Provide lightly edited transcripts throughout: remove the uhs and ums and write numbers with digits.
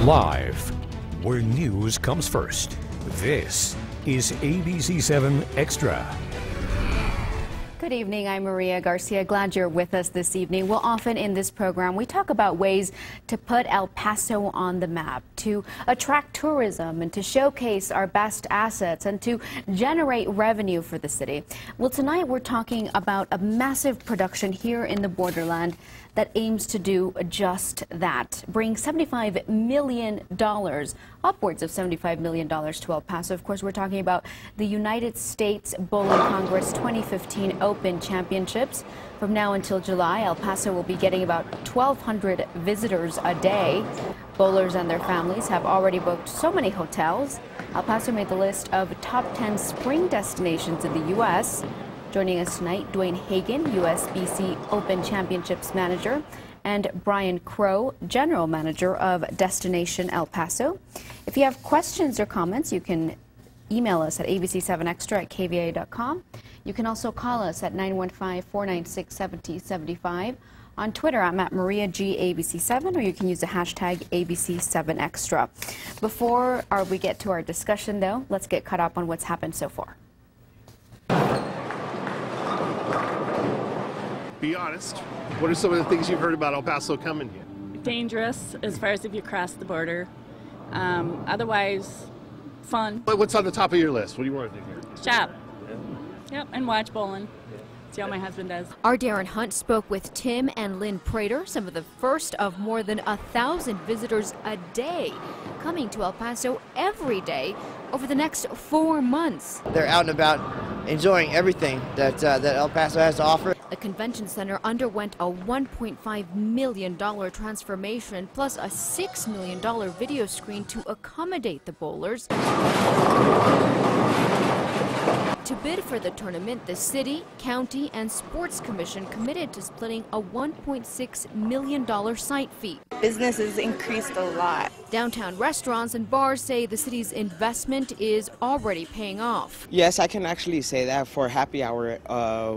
Live, where news comes first. This is ABC-7 Extra. Good evening, I'm Maria Garcia. Glad you're with us this evening. Well, often in this program, we talk about ways to put El Paso on the map, to attract tourism and to showcase our best assets and to generate revenue for the city. Well, tonight we're talking about a massive production here in the borderland that aims to do just that, bring $75 million, upwards of $75 million to El Paso. Of course, we're talking about the United States Bowling Congress 2015 Open Championships. From now until July, El Paso will be getting about 1,200 visitors a day. Bowlers and their families have already booked so many hotels. El Paso made the list of top 10 spring destinations in the U.S. Joining us tonight, Duane Hagen, USBC Open Championships Manager, and Bryan Crowe, General Manager of Destination El Paso. If you have questions or comments, you can email us at ABC7Xtra at KVIA.com. You can also call us at 915-496-7075. On Twitter, I'm at MariaGABC7, or you can use the hashtag ABC7Extra. Before we get to our discussion, though, let's get caught up on what's happened so far. Be honest, what are some of the things you've heard about El Paso coming here? Dangerous as far as if you cross the border. Otherwise, fun. What's on the top of your list? What do you want to do here? Shop. Yep, and watch bowling. See how my husband does. Our Darren Hunt spoke with Tim and Lynn Prater, some of the first of more than 1,000 visitors a day coming to El Paso every day over the next 4 months. They're out and about enjoying everything that El Paso has to offer. The convention center underwent a $1.5 million transformation plus a $6 million video screen to accommodate the bowlers. To bid for the tournament, the city, county, and sports commission committed to splitting a $1.6 million site fee. Business has increased a lot. Downtown restaurants and bars say the city's investment is already paying off. Yes, I can actually say that for happy hour,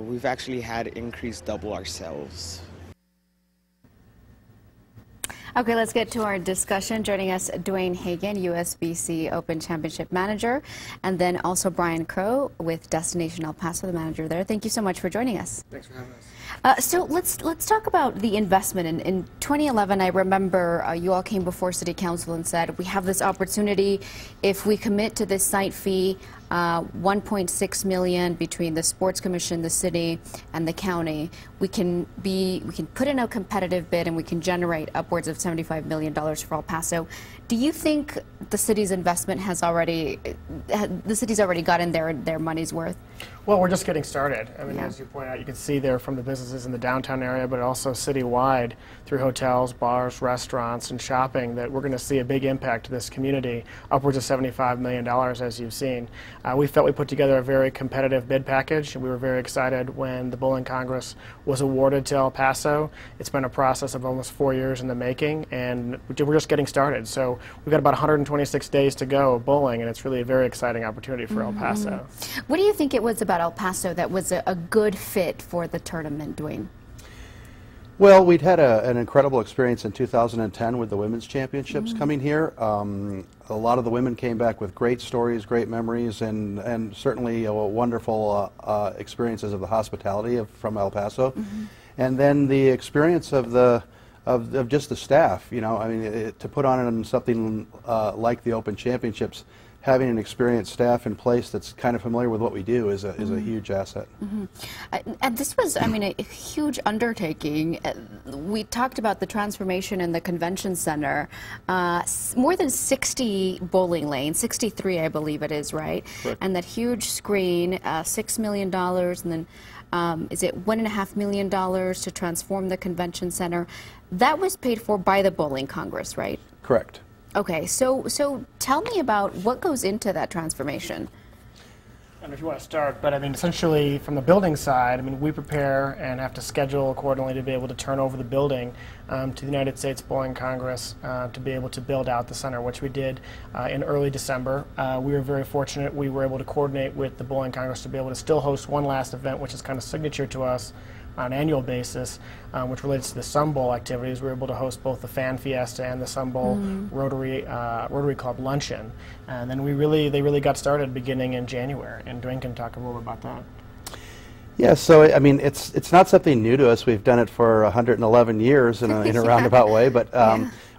we've actually had increased double our sales. Okay, let's get to our discussion. Joining us, Duane Hagen, USBC Open Championship Manager, and then also Bryan Crowe with Destination El Paso, the manager there. Thank you so much for joining us. Thanks for having us. So let's talk about the investment. In 2011, I remember you all came before City Council and said, we have this opportunity if we commit to this site fee, $1.6 million between the Sports Commission, the city, and the county. We can put in a competitive bid and we can generate upwards of $75 million for El Paso. Do you think the city's investment has already gotten their money's worth? Well, we're just getting started. I mean, as you point out, you can see there from the businesses in the downtown area, but also citywide through hotels, bars, restaurants, and shopping, that we're going to see a big impact to this community, upwards of $75 million, as you've seen. We felt we put together a very competitive bid package, and we were very excited when the Bowling Congress was awarded to El Paso. It's been a process of almost 4 years in the making, and we're just getting started. So we've got about 126 days to go of bowling, and it's really a very exciting opportunity for El Paso. What do you think it was about El Paso that was a good fit for the tournament, Duane? Well, we'd had an incredible experience in 2010 with the Women's Championships coming here. A lot of the women came back with great stories, great memories, and certainly wonderful experiences of the hospitality from El Paso. And then the experience of just the staff. You know, I mean, to put on something like the Open Championships, having an experienced staff in place that's kind of familiar with what we do is a huge asset. And this was, I mean, a huge undertaking. We talked about the transformation in the convention center. More than 60 bowling lanes, 63 I believe it is, right? Correct. And that huge screen, $6 million, and then is it $1.5 million to transform the convention center? That was paid for by the Bowling Congress, right? Correct. Okay, so tell me about what goes into that transformation. I don't know if you want to start, but I mean, essentially from the building side, I mean, we prepare and have to schedule accordingly to be able to turn over the building to the United States Bowling Congress to be able to build out the center, which we did in early December. We were very fortunate. We were able to coordinate with the Bowling Congress to be able to still host one last event, which is kind of signature to us, on an annual basis, which relates to the Sun Bowl activities. We were able to host both the Fan Fiesta and the Sun Bowl Rotary Club Luncheon. And then they really got started beginning in January. And Duane can talk a little bit about that. Yeah, so I mean, it's not something new to us. We've done it for 111 years in a roundabout way. But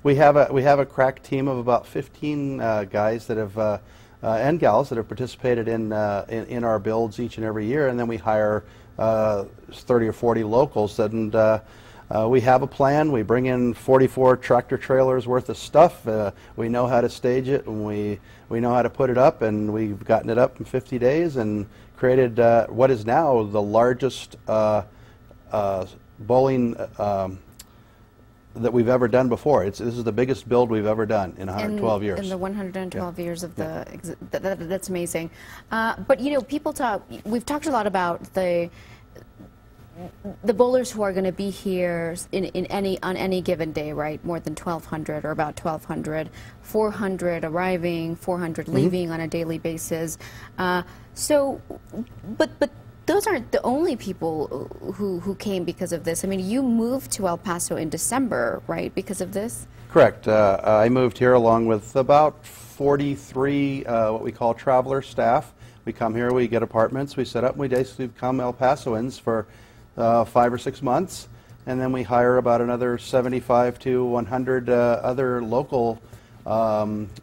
we have a crack team of about 15 guys that have and gals that have participated in our builds each and every year, and then we hire 30 or 40 locals. And we have a plan. We bring in 44 tractor trailers worth of stuff. We know how to stage it, and we know how to put it up, and we've gotten it up in 50 days and created what is now the largest bowling that we've ever done before. This is the biggest build we've ever done in 112 years. In the 112 years of the, that's amazing. But you know, we've talked a lot about the bowlers who are going to be here on any given day, right? More than 1,200 or about 1,200, 400 arriving, 400 leaving on a daily basis. But those aren't the only people who came because of this. I mean, you moved to El Paso in December, right, because of this? Correct. I moved here along with about 43 what we call traveler staff. We come here, we get apartments, we set up, and we basically become El Pasoans for 5 or 6 months, and then we hire about another 75 to 100 other local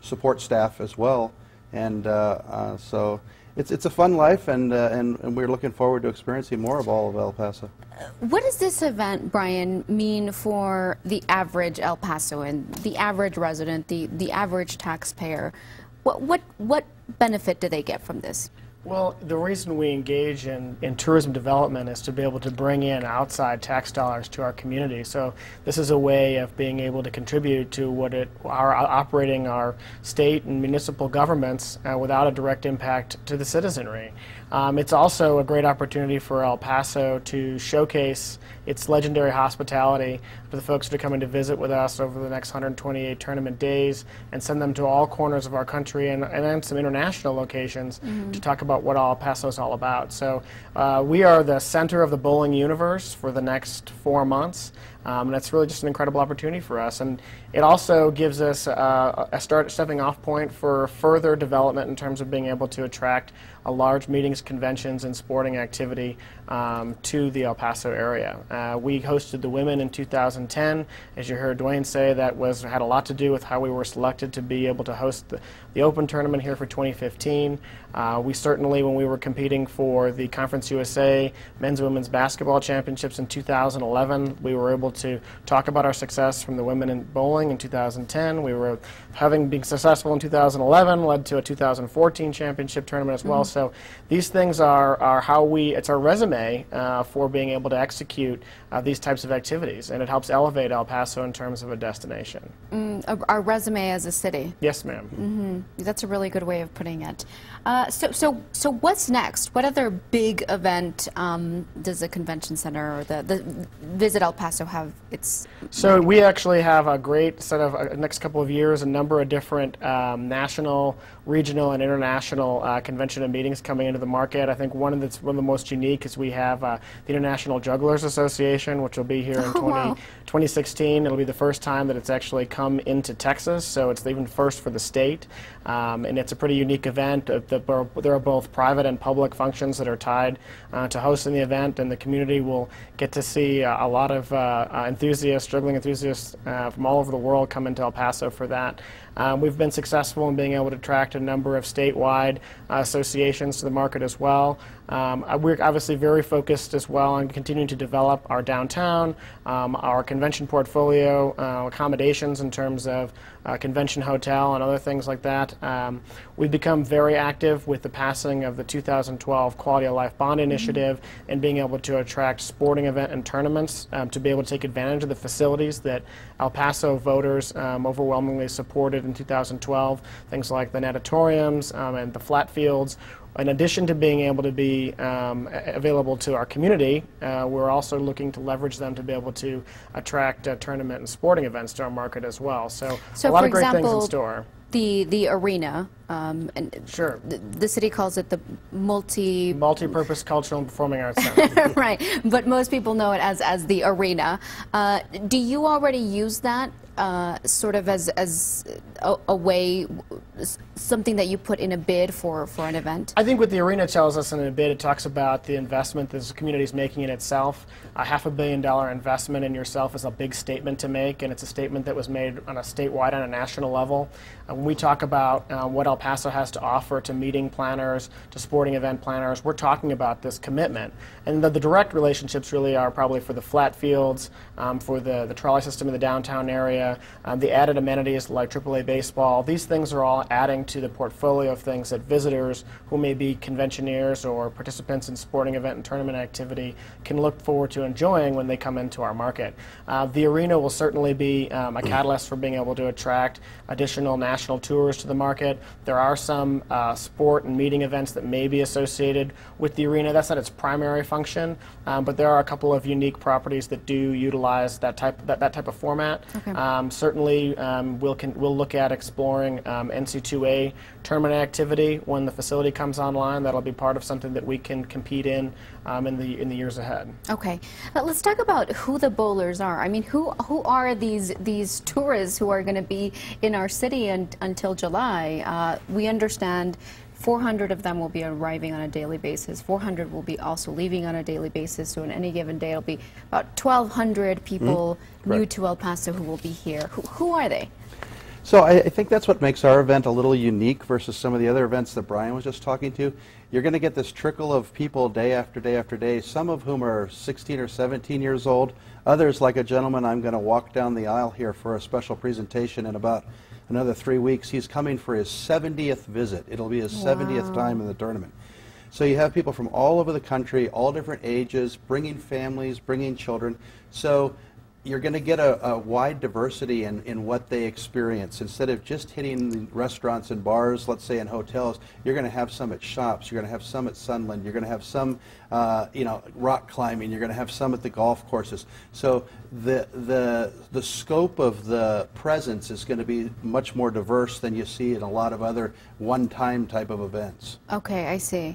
support staff as well. And so it's a fun life, and we're looking forward to experiencing more of all of El Paso. What does this event, Bryan, mean for the average El Pasoan, the average resident, the average taxpayer? What benefit do they get from this? Well, the reason we engage in tourism development is to be able to bring in outside tax dollars to our community. So this is a way of being able to contribute to operating our state and municipal governments without a direct impact to the citizenry. It's also a great opportunity for El Paso to showcase its legendary hospitality to the folks that are coming to visit with us over the next 128 tournament days, and send them to all corners of our country and then some international locations to talk about what El Paso is all about. So we are the center of the bowling universe for the next 4 months. And that's really just an incredible opportunity for us. And it also gives us a stepping off point for further development in terms of being able to attract large meetings, conventions, and sporting activity to the El Paso area. We hosted the women in 2010. As you heard Duane say, that had a lot to do with how we were selected to be able to host the Open tournament here for 2015. We certainly, when we were competing for the Conference USA Men's and Women's Basketball Championships in 2011, we were able to talk about our success from the women in bowling in 2010. We were being successful in 2011, led to a 2014 championship tournament as well. So these things are it's our resume for being able to execute these types of activities, and it helps elevate El Paso in terms of a destination. Our resume as a city. Yes, ma'am. That's a really good way of putting it. So what's next? What other big event does the convention center or the Visit El Paso have? So we actually have a great set of next couple of years, a number of different national, regional, and international convention and meetings coming into the market. I think one that's one of the most unique is we have the International Jugglers Association, which will be here in 2016. It'll be the first time that it's actually come into Texas, so it's even first for the state. And it's a pretty unique event. There are both private and public functions that are tied to hosting the event, and the community will get to see a lot of juggling enthusiasts from all over the world come into El Paso for that. We've been successful in being able to attract a number of statewide associations to the market as well. We're obviously very focused as well on continuing to develop our downtown, our convention portfolio, accommodations in terms of convention hotel and other things like that. We've become very active with the passing of the 2012 Quality of Life Bond Initiative and being able to attract sporting event and tournaments to be able to take advantage of the facilities that El Paso voters overwhelmingly supported in 2012, things like the natatoriums and the flat fields. In addition to being able to be available to our community, we're also looking to leverage them to be able to attract tournament and sporting events to our market as well. So a lot of great things in store. the arena, and Sure. the city calls it the Multi-purpose cultural and performing arts center. right, but most people know it as the arena. Do you already use that sort of as a way, something that you put in a bid for an event? I think what the arena tells us in a bid, it talks about the investment this community is making in itself. A $500 million investment in yourself is a big statement to make, and it's a statement that was made on a statewide and a national level. When we talk about what El Paso has to offer to meeting planners, to sporting event planners, we're talking about this commitment. And the direct relationships really are probably for the flat fields, for the trolley system in the downtown area, the added amenities like AAA baseball. These things are all adding to the portfolio of things that visitors who may be conventioneers or participants in sporting event and tournament activity can look forward to enjoying when they come into our market. The arena will certainly be a catalyst for being able to attract additional national tours to the market. There are some sport and meeting events that may be associated with the arena. That's not its primary function, but there are a couple of unique properties that do utilize that type of format. Okay. Certainly, we'll look at exploring NC2A tournament activity when the facility comes online. That'll be part of something that we can compete in the years ahead. Okay, let's talk about who the bowlers are. I mean, who are these tourists who are going to be in our city until July? We understand 400 of them will be arriving on a daily basis. 400 will be also leaving on a daily basis. So on any given day, it'll be about 1,200 people new to El Paso who will be here. Who are they? So I think that's what makes our event a little unique versus some of the other events that Bryan was just talking to. You're going to get this trickle of people day after day after day, some of whom are 16 or 17 years old. Others, like a gentleman I'm going to walk down the aisle here for a special presentation in about another 3 weeks. He's coming for his 70th visit. It'll be his 70th time in the tournament. So you have people from all over the country, all different ages, bringing families, bringing children. So you're going to get a wide diversity in what they experience. Instead of just hitting the restaurants and bars, let's say in hotels, you're going to have some at shops, you're going to have some at Sunland, you're going to have some rock climbing, you're going to have some at the golf courses. So the scope of the presence is going to be much more diverse than you see in a lot of other one-time type of events. Okay, I see.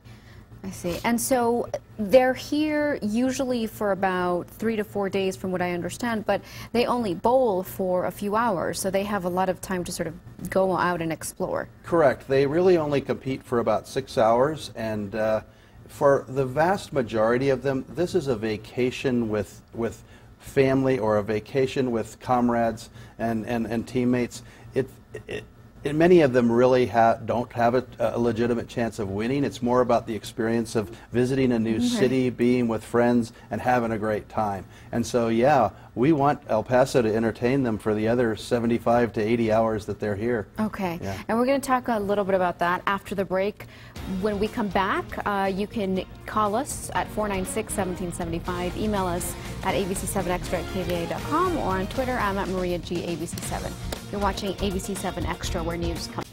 I see. And so they're here usually for about 3 to 4 days from what I understand, but they only bowl for a few hours, so they have a lot of time to sort of go out and explore. Correct. They really only compete for about 6 hours, and for the vast majority of them, this is a vacation with family or a vacation with comrades and teammates. And many of them really don't have a legitimate chance of winning. It's more about the experience of visiting a new city, being with friends, and having a great time. And so, yeah, we want El Paso to entertain them for the other 75 to 80 hours that they're here. Okay, yeah. And we're going to talk a little bit about that after the break. When we come back, you can call us at 496-1775, email us at ABC7Xtra at KVIA.com, or on Twitter, I'm at MariaGABC7. You're watching ABC7 Extra, where news comes.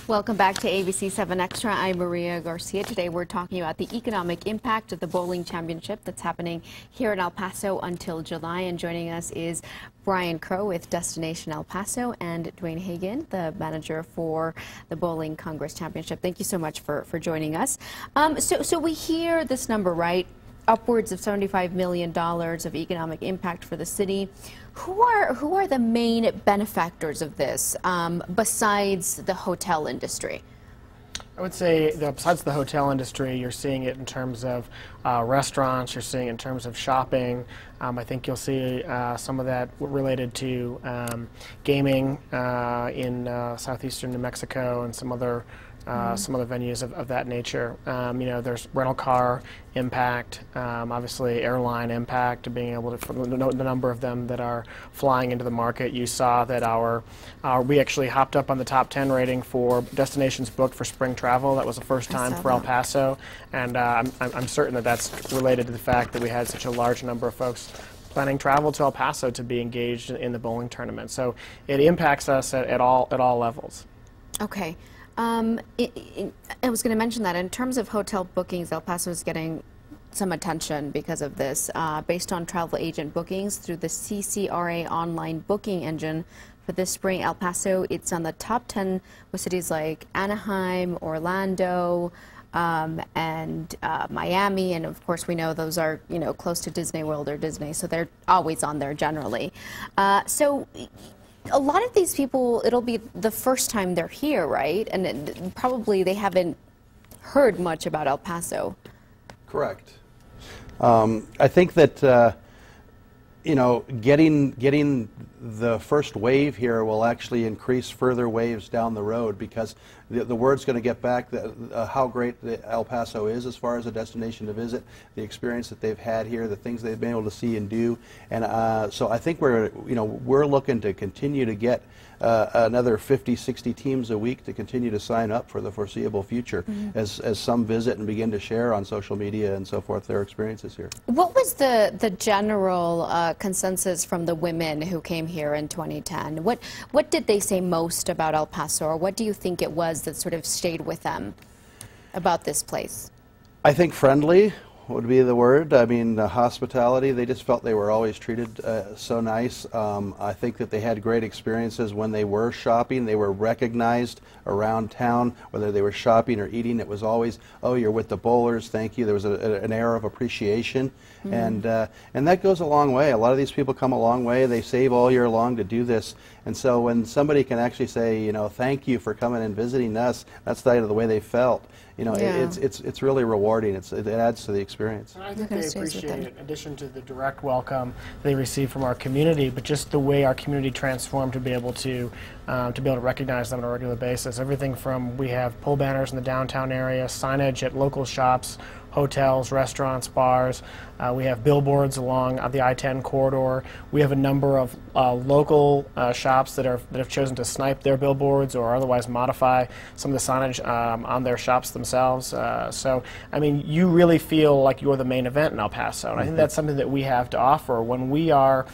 Welcome back to ABC7 Extra. I'm Maria Garcia. Today we're talking about the economic impact of the bowling championship that's happening here in El Paso until July. And joining us is Bryan Crowe with Destination El Paso and Duane Hagen, the manager for the Bowling Congress Championship. Thank you so much for joining us. So we hear this number, right? Upwards of $75 million of economic impact for the city. Who are the main benefactors of this besides the hotel industry? I would say that besides the hotel industry, you're seeing it in terms of restaurants, you're seeing it in terms of shopping. I think you'll see some of that related to gaming in southeastern New Mexico and some other venues of that nature. There's rental car impact, obviously airline impact, being able to, the number of them that are flying into the market. You saw that we actually hopped up on the top 10 rating for destinations booked for spring travel. That was the first time for El Paso, and I'm certain that that's related to the fact that we had such a large number of folks planning travel to El Paso to be engaged in the bowling tournament. So it impacts us at all levels. Okay. I was going to mention that in terms of hotel bookings, El Paso is getting some attention because of this. Based on travel agent bookings through the CCRA online booking engine for this spring. El Paso, it's on the top 10 with cities like Anaheim, Orlando, and Miami, and of course we know those are, you know, close to Disney World or Disney, so they're always on there generally. So a lot of these people, it'll be the first time they're here, right? And probably they haven't heard much about El Paso. Correct. I think that you know, getting the first wave here will actually increase further waves down the road, because the word's going to get back that, how great El Paso is as far as a destination to visit, the experience that they've had here, the things they've been able to see and do, and so I think we're looking to continue to get another 50, 60 teams a week to continue to sign up for the foreseeable future, as some visit and begin to share on social media and so forth their experiences here. What was the general consensus from the women who came here in 2010? What did they say most about El Paso, or what do you think it was that sort of stayed with them about this place? I think friendly would be the word. I mean, hospitality, they just felt they were always treated so nice. I think that they had great experiences when they were shopping. They were recognized around town, whether they were shopping or eating. It was always, oh, you're with the bowlers, thank you. There was an air of appreciation, and that goes a long way. A lot of these people come a long way. They save all year long to do this, and so when somebody can actually say, you know, thank you for coming and visiting us, that's the way they felt. You know, it's really rewarding. It adds to the experience. And I think they appreciate it, in addition to the direct welcome they receive from our community, but just the way our community transformed to be able to recognize them on a regular basis. Everything from, we have pull banners in the downtown area, signage at local shops, hotels, restaurants, bars. We have billboards along the I-10 corridor. We have a number of local shops that have chosen to snipe their billboards or otherwise modify some of the signage on their shops themselves. So, I mean, you really feel like you're the main event in El Paso, and I think that's something that we have to offer when we are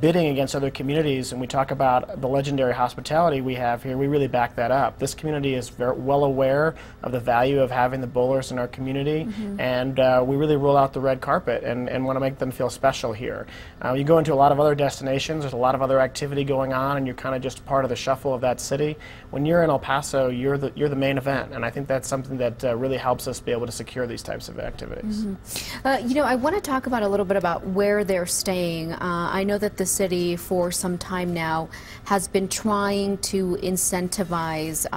bidding against other communities, and we talk about the legendary hospitality we have here. We really back that up. This community is very well aware of the value of having the bowlers in our community, and we really roll out the red carpet and want to make them feel special here. You go into a lot of other destinations, there's a lot of other activity going on, and you're kind of just part of the shuffle of that city. When you're in El Paso, you're the main event, and I think that's something that really helps us be able to secure these types of activities. You know, I want to talk about a little bit about where they're staying. I know that the city for some time now has been trying to incentivize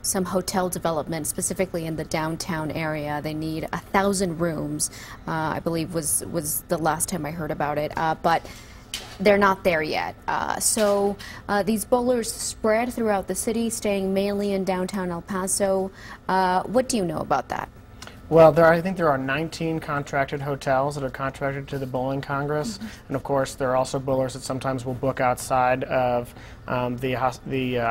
some hotel development, specifically in the downtown area. They need 1,000 rooms, I believe was the last time I heard about it, but they're not there yet. So these bowlers spread throughout the city, staying mainly in downtown El Paso. What do you know about that? Well, I think there are 19 contracted hotels that are contracted to the Bowling Congress, and of course there are also bowlers that sometimes will book outside of the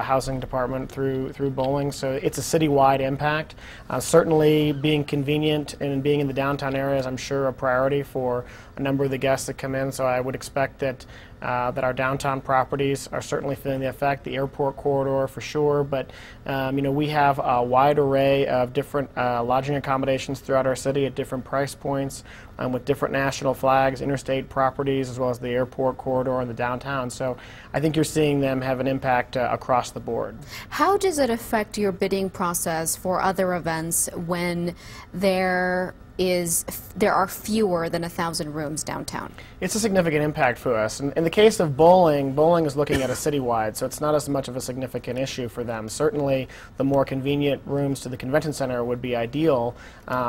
housing department through bowling. So it's a citywide impact. Certainly, being convenient and being in the downtown area is, I'm sure, a priority for a number of the guests that come in. So I would expect that our downtown properties are certainly feeling the effect. The airport corridor for sure, but you know, we have a wide array of different lodging accommodations throughout our city at different price points, with different national flags, interstate properties, as well as the airport corridor and the downtown. So I think you're seeing them have an impact across the board. How does it affect your bidding process for other events when there are fewer than 1,000 rooms downtown? It's a significant impact for us. In the case of bowling is looking at a citywide, so it's not as much of a significant issue for them. Certainly, the more convenient rooms to the convention center would be ideal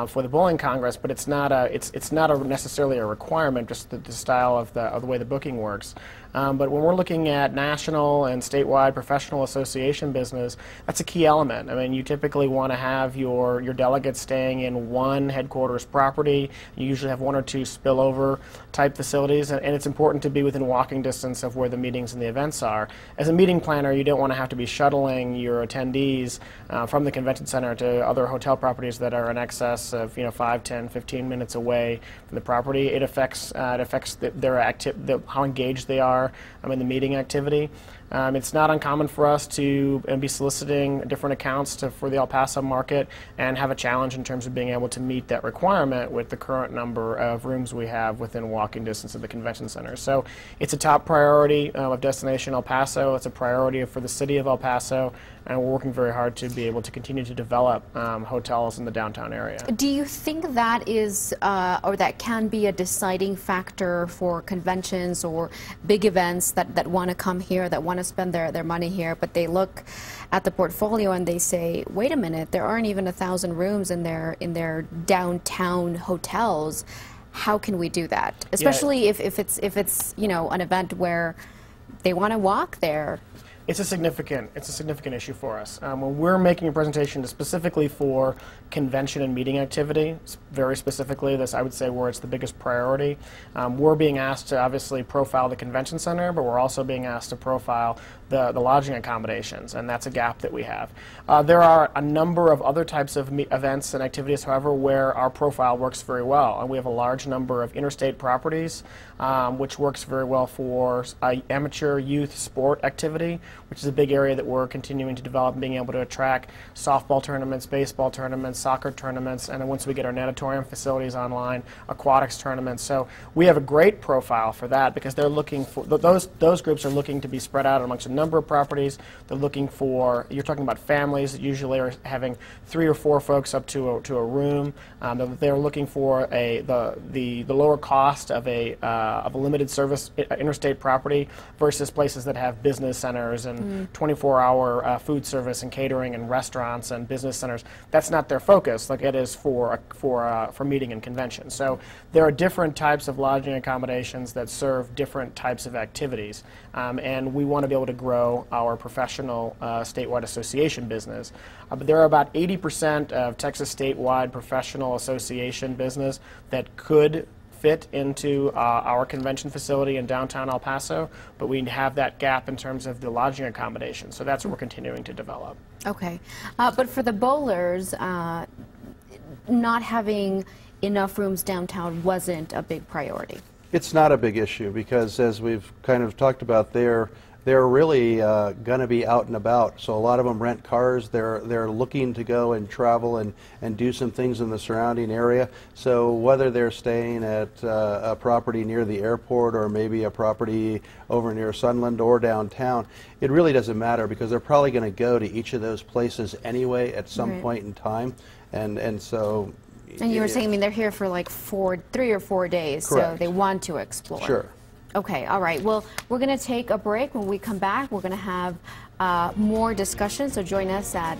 for the Bowling Congress, but it's not necessarily a requirement, just the style of the way the booking works. But when we're looking at national and statewide professional association business, that's a key element. I mean, you typically want to have your delegates staying in one headquarters property. You usually have one or two spillover type facilities, and it's important to be within walking distance of where the meetings and the events are. As a meeting planner, you don't want to have to be shuttling your attendees from the convention center to other hotel properties that are in excess of 5, 10, 15 minutes away from the property. It affects how engaged they are in the meeting activity. It's not uncommon for us to be soliciting different accounts for the El Paso market and have a challenge in terms of being able to meet that requirement with the current number of rooms we have within walking distance of the convention center. So it's a top priority of Destination El Paso. It's a priority for the city of El Paso, and we're working very hard to be able to continue to develop hotels in the downtown area. Do you think that is, or that can be a deciding factor for conventions or big events that want to come here, that want to spend their money here, but they look at the portfolio and they say, wait a minute, there aren't even 1,000 rooms in their downtown hotels. How can we do that? Especially if it's you know, an event where they want to walk there. It's a significant issue for us. When we're making a presentation specifically for convention and meeting activity, very specifically, this I would say where it's the biggest priority, we're being asked to obviously profile the convention center, but we're also being asked to profile the lodging accommodations, and that's a gap that we have. There are a number of other types of events and activities, however, where our profile works very well, and we have a large number of interstate properties, which works very well for amateur youth sport activity, which is a big area that we're continuing to develop, being able to attract softball tournaments, baseball tournaments, soccer tournaments, and then once we get our natatorium facilities online, aquatics tournaments. So we have a great profile for that because they're looking for, those groups are looking to be spread out amongst a number of properties. They're looking for, you're talking about families that usually are having 3 or 4 folks up to a room. They're looking for the lower cost of a limited service interstate property versus places that have business centers and 24-hour food service and catering and restaurants and business centers. That's not their focus like it is for meeting and convention. So there are different types of lodging accommodations that serve different types of activities, and we want to be able to grow our professional statewide association business. But there are about 80% of Texas statewide professional association business that could fit into our convention facility in downtown El Paso, but we have that gap in terms of the lodging accommodation. So that's what we're continuing to develop. Okay. But for the bowlers, not having enough rooms downtown wasn't a big priority. It's not a big issue because, as we've kind of talked about, they're really going to be out and about. So a lot of them rent cars. They're looking to go and travel and do some things in the surrounding area. So whether they're staying at a property near the airport or maybe a property over near Sunland or downtown, it really doesn't matter because they're probably going to go to each of those places anyway at some point in time. And so. And you were saying, I mean, they're here for like 3 or 4 days, correct. So they want to explore. Sure. Okay, all right. Well, we're going to take a break. When we come back, we're going to have more discussion. So join us at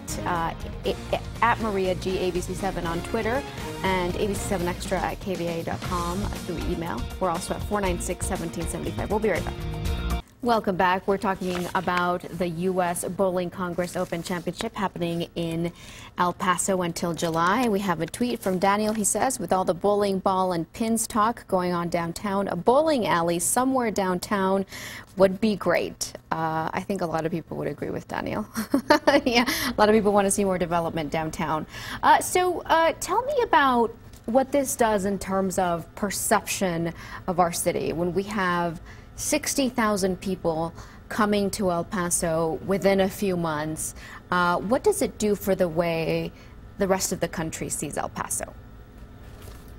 Maria G ABC-7 on Twitter and ABC-7 Xtra at KVIA.com through email. We're also at 496-1775. We'll be right back. Welcome back. We're talking about the U.S. Bowling Congress Open Championship happening in El Paso until July. We have a tweet from Daniel. He says, with all the bowling ball and pins talk going on downtown, a bowling alley somewhere downtown would be great. I think a lot of people would agree with Daniel. Yeah, a lot of people want to see more development downtown. So tell me about what this does in terms of perception of our city when we have 60,000 people coming to El Paso within a few months. What does it do for the way the rest of the country sees El Paso?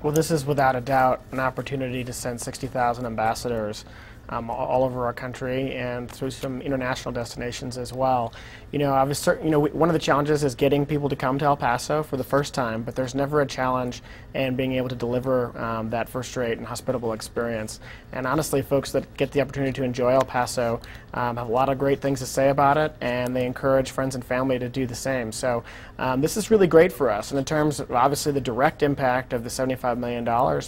Well, this is without a doubt an opportunity to send 60,000 ambassadors all over our country and through some international destinations as well. You know, one of the challenges is getting people to come to El Paso for the first time, but there's never a challenge in being able to deliver that first-rate and hospitable experience. And honestly, folks that get the opportunity to enjoy El Paso have a lot of great things to say about it, and they encourage friends and family to do the same. So this is really great for us, and in terms of obviously the direct impact of the $75 million,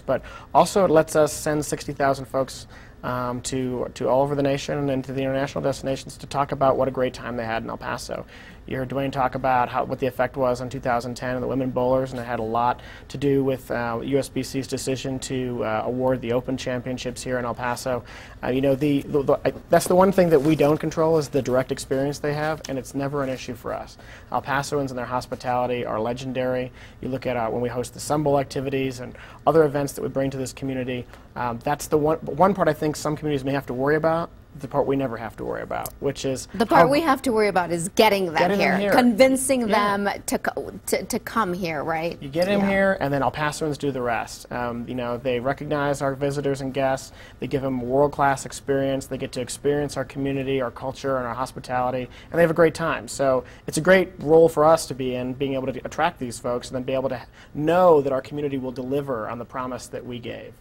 but also it lets us send 60,000 folks to all over the nation and to the international destinations to talk about what a great time they had in El Paso. You heard Duane talk about what the effect was on 2010 of the women bowlers, and it had a lot to do with USBC's decision to award the Open Championships here in El Paso. You know, that's the one thing that we don't control is the direct experience they have, and it's never an issue for us. El Pasoans and their hospitality are legendary. You look at when we host the Sun Bowl activities and other events that we bring to this community. That's the one part I think some communities may have to worry about the part we never have to worry about, which is the part we have to worry about is getting them here, convincing them to come here, right? You get them here, and then El Pasoans do the rest. You know, they recognize our visitors and guests. They give them a world-class experience. They get to experience our community, our culture, and our hospitality, and they have a great time. So it's a great role for us to be in, being able to attract these folks and then be able to know that our community will deliver on the promise that we gave.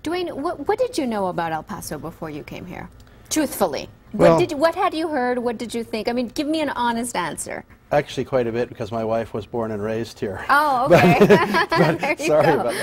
Duane, what did you know about El Paso before you came here? Truthfully, Well, what had you heard? What did you think? I mean, give me an honest answer. Actually, quite a bit, because my wife was born and raised here. Oh, okay. Sorry about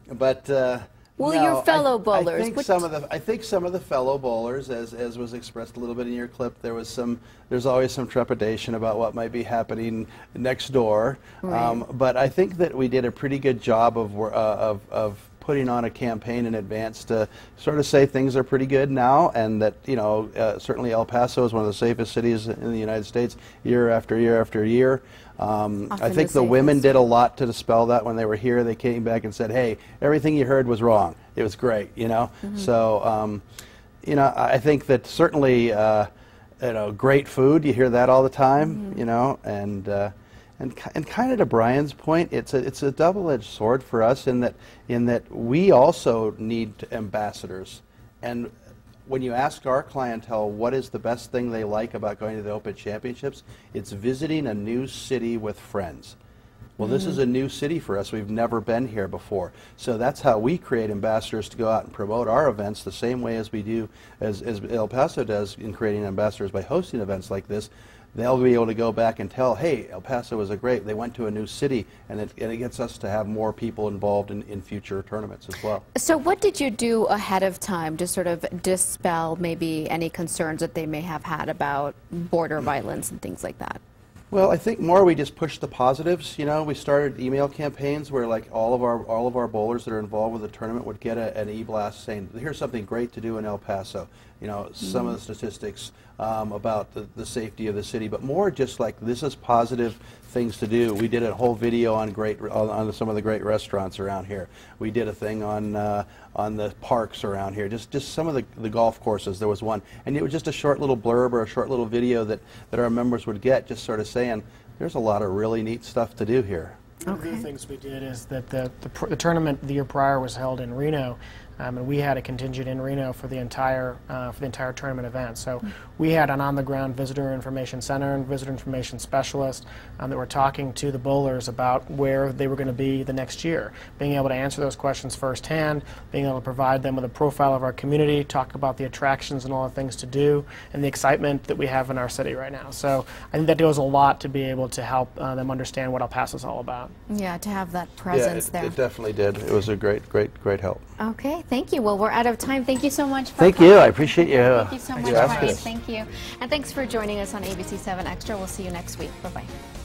that. Well, no, your fellow bowlers. I think some of the fellow bowlers, as was expressed a little bit in your clip, there's always some trepidation about what might be happening next door. Right. But I think that we did a pretty good job of putting on a campaign in advance to sort of say things are pretty good now, and that, you know, certainly El Paso is one of the safest cities in the United States year after year after year. I think the women did a lot to dispel that when they were here. They came back and said, hey, everything you heard was wrong. It was great, you know. So, you know, I think that certainly, you know, great food, you hear that all the time, you know, and kind of to Bryan's point, it's a double-edged sword for us in that we also need ambassadors. And when you ask our clientele what is the best thing they like about going to the Open Championships, it's visiting a new city with friends. Well, this is a new city for us. We've never been here before. So that's how we create ambassadors to go out and promote our events the same way as we do, as El Paso does in creating ambassadors by hosting events like this. They'll be able to go back and tell, hey, El Paso was they went to a new city, and it gets us to have more people involved in future tournaments as well. So what did you do ahead of time to sort of dispel maybe any concerns that they may have had about border violence and things like that? Well, I think more we just pushed the positives. You know, we started email campaigns where, like, all of our bowlers that are involved with the tournament would get an e-blast saying, here's something great to do in El Paso. You know, some of the statistics about the safety of the city, but more just like, this is positive things to do. We did a whole video on some of the great restaurants around here. We did a thing on the parks around here, just some of the golf courses. There was one, and it was just a short little blurb or a short little video that our members would get, just sort of saying, there's a lot of really neat stuff to do here. One of the things we did is that the tournament the year prior was held in Reno, and we had a contingent in Reno for the entire tournament event. So we had an on-the-ground visitor information center and visitor information specialist that were talking to the bowlers about where they were going to be the next year, being able to answer those questions firsthand, being able to provide them with a profile of our community, talk about the attractions and all the things to do, and the excitement that we have in our city right now. So I think that goes a lot to be able to help them understand what El Paso is all about. Yeah, to have that presence there. It definitely did. It was a great help. Okay, thank you. Well, we're out of time. Thank you so much for Thank you. I appreciate you. Thank you so much, Bryan. Thank you. And thanks for joining us on ABC-7 Extra. We'll see you next week. Bye-bye.